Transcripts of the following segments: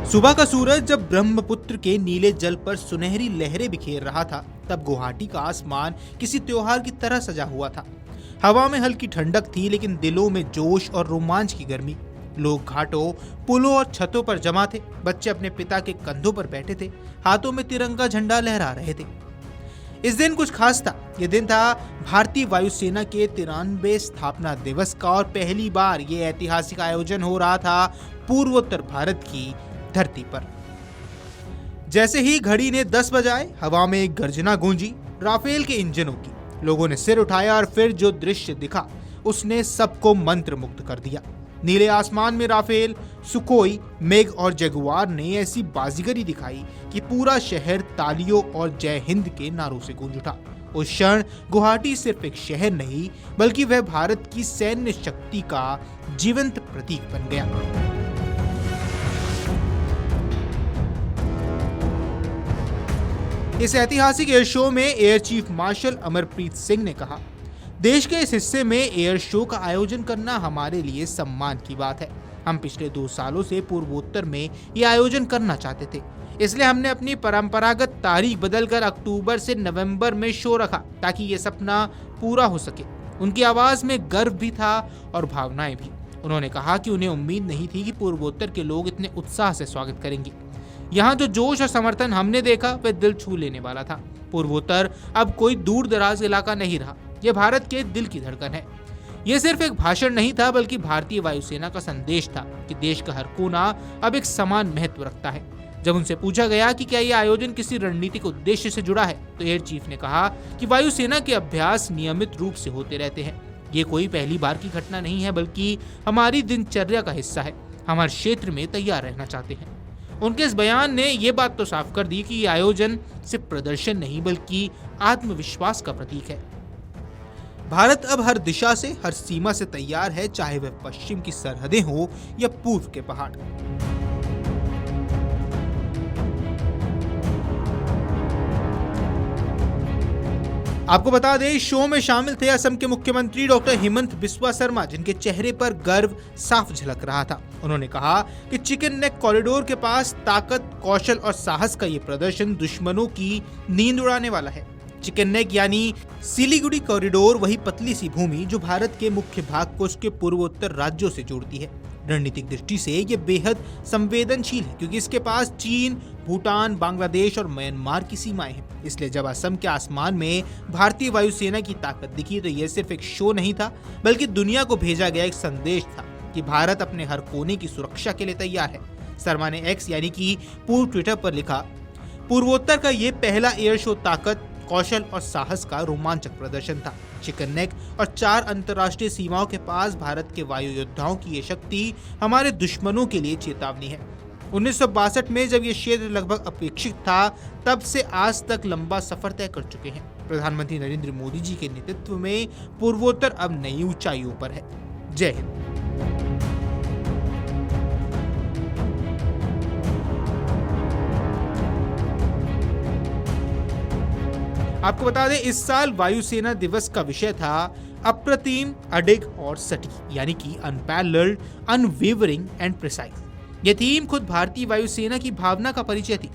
सुबह का सूरज जब ब्रह्मपुत्र के नीले जल पर सुनहरी लहरें बिखेर रहा था, तब गुवाहाटी का आसमान किसी त्योहार की तरह सजा हुआ था। हवा में हल्की ठंडक थी, लेकिन दिलों में जोश और रोमांच की गर्मी। लोग घाटों, पुलों और छतों पर जमा थे। बच्चे अपने पिता के कंधों पर बैठे थे, हाथों में तिरंगा झंडा लहरा रहे थे। इस दिन कुछ खास था। यह दिन था भारतीय वायुसेना के 93वें स्थापना दिवस का, और पहली बार ये ऐतिहासिक आयोजन हो रहा था पूर्वोत्तर भारत की धरती पर। जैसे ही घड़ी ने 10 बजाए, हवा में एक गर्जना गूंजी, राफेल के इंजनों की। लोगों ने सिर उठाया और फिर जो दृश्य दिखा उसने सबको मंत्रमुग्ध कर दिया। नीले आसमान में राफेल, सुखोई, मेघ और जगुआर ने ऐसी बाजीगरी दिखाई कि पूरा शहर तालियों और जय हिंद के नारों से गूंज उठा। उस क्षण गुवाहाटी सिर्फ एक शहर नहीं, बल्कि वह भारत की सैन्य शक्ति का जीवंत प्रतीक बन गया। इस ऐतिहासिक एयर शो में air chief marshal Amarpreet Singh ने कहा, देश के इस हिस्से में एयर शो का आयोजन करना हमारे लिए सम्मान की बात है। हम पिछले 2 सालों से पूर्वोत्तर में ये आयोजन करना चाहते थे, इसलिए हमने अपनी परंपरागत तारीख बदलकर अक्टूबर से नवंबर में शो रखा, ताकि ये सपना पूरा हो सके। उनकी आवाज में गर्व भी था और भावनाएं भी। उन्होंने कहा कि उन्हें उम्मीद नहीं थी कि पूर्वोत्तर के लोग इतने उत्साह से स्वागत करेंगे। यहाँ जो जोश और समर्थन हमने देखा वह दिल छू लेने वाला था। पूर्वोत्तर अब कोई दूर दराज इलाका नहीं रहा, यह भारत के दिल की धड़कन है। यह सिर्फ एक भाषण नहीं था, बल्कि भारतीय वायुसेना का संदेश था कि देश का हर कोना अब एक समान महत्व रखता है। जब उनसे पूछा गया कि क्या यह आयोजन किसी रणनीतिक उद्देश्य से जुड़ा है, तो एयर चीफ ने कहा कि वायुसेना के अभ्यास नियमित रूप से होते रहते हैं। ये कोई पहली बार की घटना नहीं है, बल्कि हमारी दिनचर्या का हिस्सा है। हम हर क्षेत्र में तैयार रहना चाहते हैं। उनके इस बयान ने यह बात तो साफ कर दी कि ये आयोजन सिर्फ प्रदर्शन नहीं, बल्कि आत्मविश्वास का प्रतीक है। भारत अब हर दिशा से, हर सीमा से तैयार है, चाहे वह पश्चिम की सरहदें हो या पूर्व के पहाड़। आपको बता दें, इस शो में शामिल थे असम के मुख्यमंत्री डॉक्टर हेमंत बिस्वा शर्मा, जिनके चेहरे पर गर्व साफ झलक रहा था। उन्होंने कहा कि चिकन नेक कॉरिडोर के पास ताकत, कौशल और साहस का ये प्रदर्शन दुश्मनों की नींद उड़ाने वाला है। चिकन नेक यानी सिलीगुड़ी कॉरिडोर, वही पतली सी भूमि जो भारत के मुख्य भाग को उसके पूर्वोत्तर राज्यों से जोड़ती है। रणनीतिक दृष्टि से ये बेहद संवेदनशील है, क्योंकि इसके पास चीन, भूटान, बांग्लादेश और म्यांमार की सीमाएं हैं। इसलिए जब असम के आसमान में भारतीय वायुसेना की ताकत दिखी, तो यह सिर्फ एक शो नहीं था, बल्कि दुनिया को भेजा गया एक संदेश था कि भारत अपने हर कोने की सुरक्षा के लिए तैयार है। शर्मा ने एक्स यानी कि पूर्व ट्विटर पर लिखा, पूर्वोत्तर का ये पहला एयर शो ताकत, कौशल और साहस का रोमांचक प्रदर्शन था। चिकन नेक और 4 अंतर्राष्ट्रीय सीमाओं के पास भारत के वायु योद्धाओं की ये शक्ति हमारे दुश्मनों के लिए चेतावनी है। 1962 में जब ये क्षेत्र लगभग अपेक्षित था, तब से आज तक लंबा सफर तय कर चुके हैं। प्रधानमंत्री नरेंद्र मोदी जी के नेतृत्व में पूर्वोत्तर अब नई ऊंचाइयों पर है। जय हिंद। आपको बता दें, इस साल वायुसेना दिवस का विषय था अप्रतिम, अडिग और सटीक, यानी कि अनपैरेलल्ड, अनवेवरिंग एंड प्रिसाइज। यह थीम खुद भारतीय वायुसेना की भावना का परिचय थी।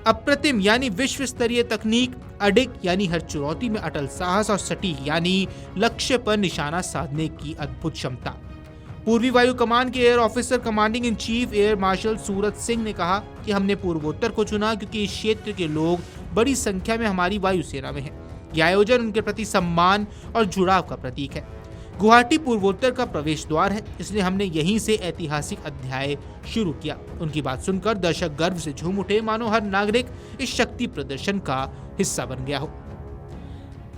अप्रतिम यानी विश्व स्तरीय तकनीक, अडिग यानी हर चुनौती में अटल साहस, और सटीक यानी लक्ष्य पर निशाना साधने की अद्भुत क्षमता। पूर्वी वायु कमान के air officer commanding in chief air marshal Suraj Singh ने कहा कि हमने पूर्वोत्तर को चुना क्योंकि इस क्षेत्र के लोग बड़ी संख्या में हमारी वायुसेना में हैं। यह आयोजन उनके प्रति सम्मान और जुड़ाव का प्रतीक है। गुवाहाटी पूर्वोत्तर का प्रवेश द्वार है, इसलिए हमने यहीं से ऐतिहासिक अध्याय शुरू किया। उनकी बात सुनकर दर्शक गर्व से झूम उठे, मानो हर नागरिक इस शक्ति प्रदर्शन का हिस्सा बन गया हो।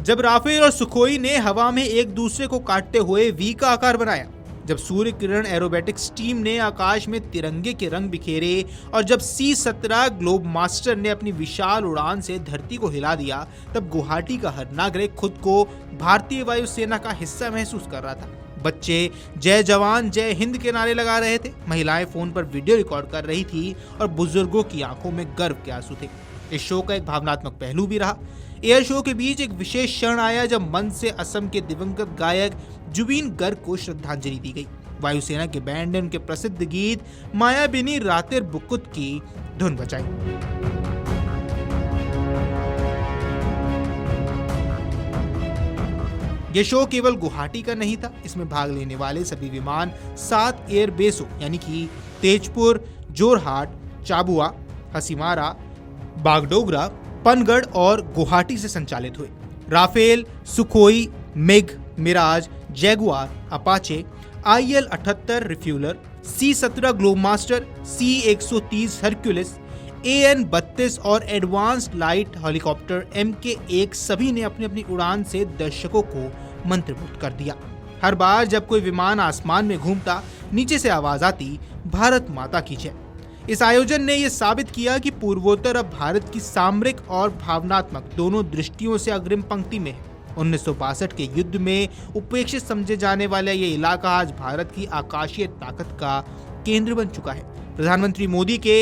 जब राफेल और सुखोई ने हवा में एक दूसरे को काटते हुए वी का आकार बनाया, जब सूर्य किरण एरोबेटिक्स टीम ने आकाश में तिरंगे के रंग बिखेरे, और जब C-17 ग्लोब मास्टर ने अपनी विशाल उड़ान से धरती को हिला दिया, तब गुवाहाटी का हर नागरिक खुद को भारतीय वायुसेना का हिस्सा महसूस कर रहा था। बच्चे जय जवान जय हिंद के नारे लगा रहे थे, महिलाएं फोन पर वीडियो रिकॉर्ड कर रही थी, और बुजुर्गों की आंखों में गर्व के आंसू थे। इस शो का एक भावनात्मक पहलू भी रहा। एयर शो के बीच एक विशेष क्षण आया जब मंच से असम के दिवंगत गायक जुबीन गर्ग को श्रद्धांजलि दी गई। वायुसेना के बैंड ने उनके प्रसिद्ध गीत मायाबिनी रातेर बुकुत की धुन बजाई। ये शो केवल गुवाहाटी का नहीं था, इसमें भाग लेने वाले सभी विमान 7 एयर बेसों यानी कि तेजपुर, जोरहाट, चाबुआ, हसीमारा, बागडोगरा, पनगढ़ और गुवाहाटी से संचालित हुए। Rafale, Sukhoi, MiG, Mirage, Jaguar, Apache, IL-78 refueller, C-17 Globemaster, C-130 Hercules, AN-32 और एडवांस्ड लाइट हेलीकॉप्टर MK-1 सभी ने अपनी अपनी उड़ान से दर्शकों को मंत्रमुग्ध कर दिया। हर बार जब कोई विमान आसमान में घूमता, नीचे से आवाज आती, भारत माता की जय। इस आयोजन ने यह साबित किया कि पूर्वोत्तर अब भारत की सामरिक और भावनात्मक दोनों दृष्टियों से अग्रिम पंक्ति में है। 1962 के युद्ध में उपेक्षित समझे जाने वाला ये इलाका आज भारत की आकाशीय ताकत का केंद्र बन चुका है। प्रधानमंत्री मोदी के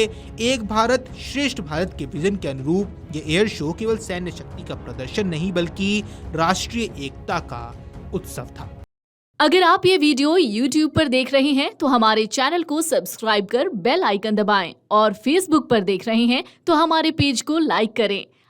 एक भारत श्रेष्ठ भारत के विजन के अनुरूप ये एयर शो केवल सैन्य शक्ति का प्रदर्शन नहीं बल्कि राष्ट्रीय एकता का उत्सव था। अगर आप ये वीडियो YouTube पर देख रहे हैं तो हमारे चैनल को सब्सक्राइब कर बेल आइकन दबाएं और Facebook पर देख रहे हैं तो हमारे पेज को लाइक करें।